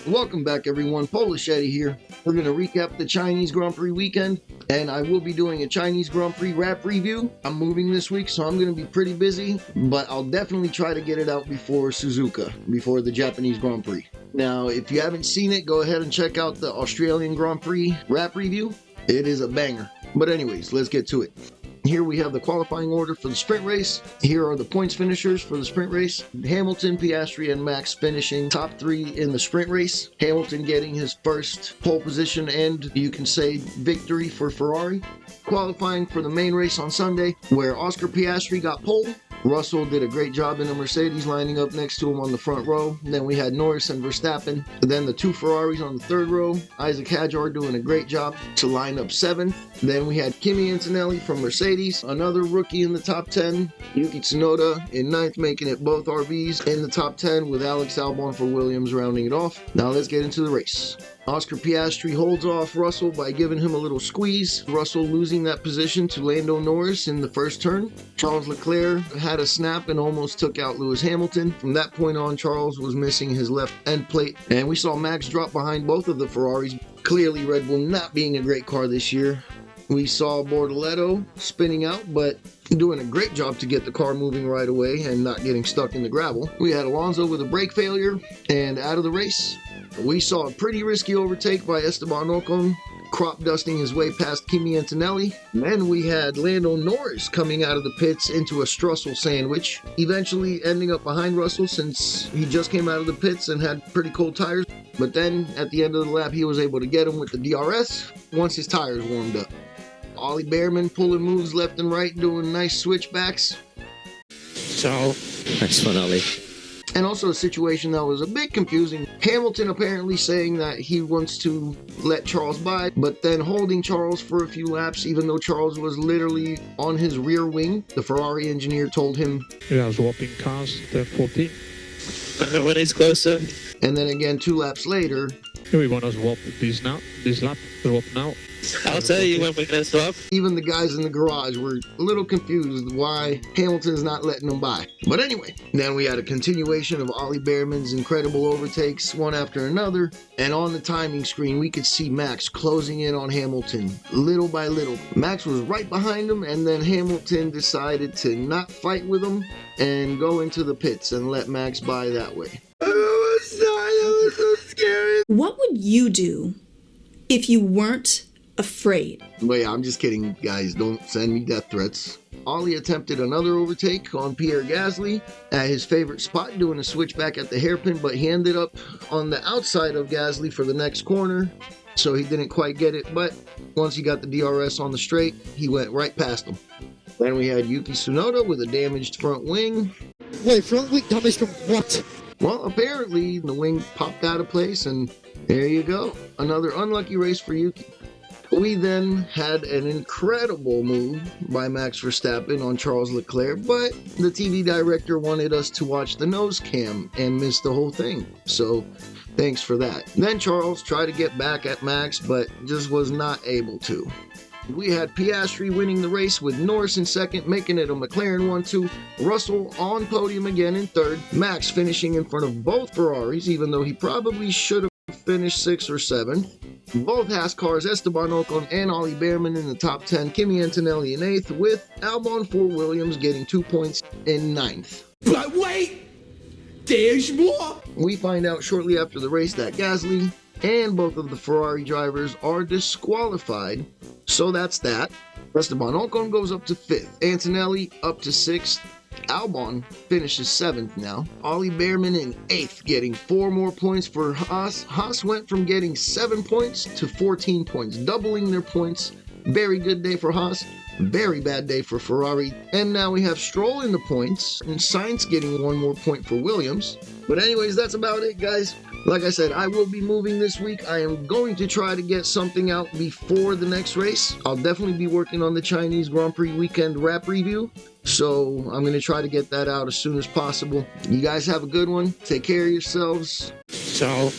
Welcome back everyone, Polish Eddie here. We're going to recap the Chinese Grand Prix weekend, and I will be doing a Chinese Grand Prix wrap review. I'm moving this week, so I'm going to be pretty busy, but I'll definitely try to get it out before Suzuka, before the Japanese Grand Prix. Now, if you haven't seen it, go ahead and check out the Australian Grand Prix wrap review. It is a banger. But anyways, let's get to it. Here we have the qualifying order for the sprint race. Here are the points finishers for the sprint race. Hamilton, Piastri, and Max finishing top three in the sprint race. Hamilton getting his first pole position and, you can say, victory for Ferrari. Qualifying for the main race on Sunday, where Oscar Piastri got pole. Russell did a great job in the Mercedes, lining up next to him on the front row. Then we had Norris and Verstappen. Then the two Ferraris on the third row. Isaac Hadjar doing a great job to line up seventh. Then we had Kimi Antonelli from Mercedes, another rookie in the top 10. Yuki Tsunoda in ninth, making it both RBs in the top 10, with Alex Albon for Williams rounding it off. Now let's get into the race. Oscar Piastri holds off Russell by giving him a little squeeze. Russell losing that position to Lando Norris in the first turn. Charles Leclerc had a snap and almost took out Lewis Hamilton. From that point on, Charles was missing his left end plate, and we saw Max drop behind both of the Ferraris. Clearly Red Bull not being a great car this year. We saw Bortoleto spinning out, but doing a great job to get the car moving right away and not getting stuck in the gravel. We had Alonso with a brake failure and out of the race. We saw a pretty risky overtake by Esteban Ocon, crop dusting his way past Kimi Antonelli. Then we had Lando Norris coming out of the pits into a Strussel sandwich, eventually ending up behind Russell since he just came out of the pits and had pretty cold tires. But then at the end of the lap, he was able to get him with the DRS once his tires warmed up. Ollie Behrman pulling moves left and right, doing nice switchbacks. So, nice one, Ollie. And also a situation that was a bit confusing. Hamilton apparently saying that he wants to let Charles by, but then holding Charles for a few laps, even though Charles was literally on his rear wing. The Ferrari engineer told him, "Yeah, swapping cars, the 14. When it's closer. And then again 2 laps later, We want to swap this lap, swap now. I'll tell you when we're going to swap. even the guys in the garage were a little confused why Hamilton's not letting them by. But anyway, then we had a continuation of Ollie Behrman's incredible overtakes, one after another. And on the timing screen, we could see Max closing in on Hamilton, little by little. Max was right behind him, and then Hamilton decided to not fight with him and go into the pits and let Max by that way. It was so scary. What would you do if you weren't afraid? But yeah, I'm just kidding, guys. Don't send me death threats. Ollie attempted another overtake on Pierre Gasly at his favorite spot, doing a switchback at the hairpin, but he ended up on the outside of Gasly for the next corner, so he didn't quite get it. But once he got the DRS on the straight, he went right past him. Then we had Yuki Tsunoda with a damaged front wing. Wait, front wing damage from what? Well, apparently the wing popped out of place, and there you go. Another unlucky race for Yuki. We then had an incredible move by Max Verstappen on Charles Leclerc, but the TV director wanted us to watch the nose cam and miss the whole thing. So thanks for that. Then Charles tried to get back at Max, but just was not able to. We had Piastri winning the race with Norris in second, making it a McLaren 1-2. Russell on podium again in third. Max finishing in front of both Ferraris, even though he probably should have finished 6th or 7th. Both Haas cars, Esteban Ocon and Ollie Behrman in the top 10. Kimi Antonelli in 8th, with Albon for Williams getting 2 points in 9th. But wait! There's more! We find out shortly after the race that Gasly and both of the Ferrari drivers are disqualified. So that's that. Esteban Ocon goes up to 5th. Antonelli up to 6th. Albon finishes 7th now. Ollie Behrman in 8th, getting 4 more points for Haas. Haas went from getting 7 points to 14 points, doubling their points. Very good day for Haas. Very bad day for Ferrari. And now we have Stroll in the points, and Sainz getting 1 more point for Williams. But anyways, that's about it, guys. Like I said, I will be moving this week. I am going to try to get something out before the next race. I'll definitely be working on the Chinese Grand Prix weekend wrap review. So I'm going to try to get that out as soon as possible. You guys have a good one. Take care of yourselves. Ciao.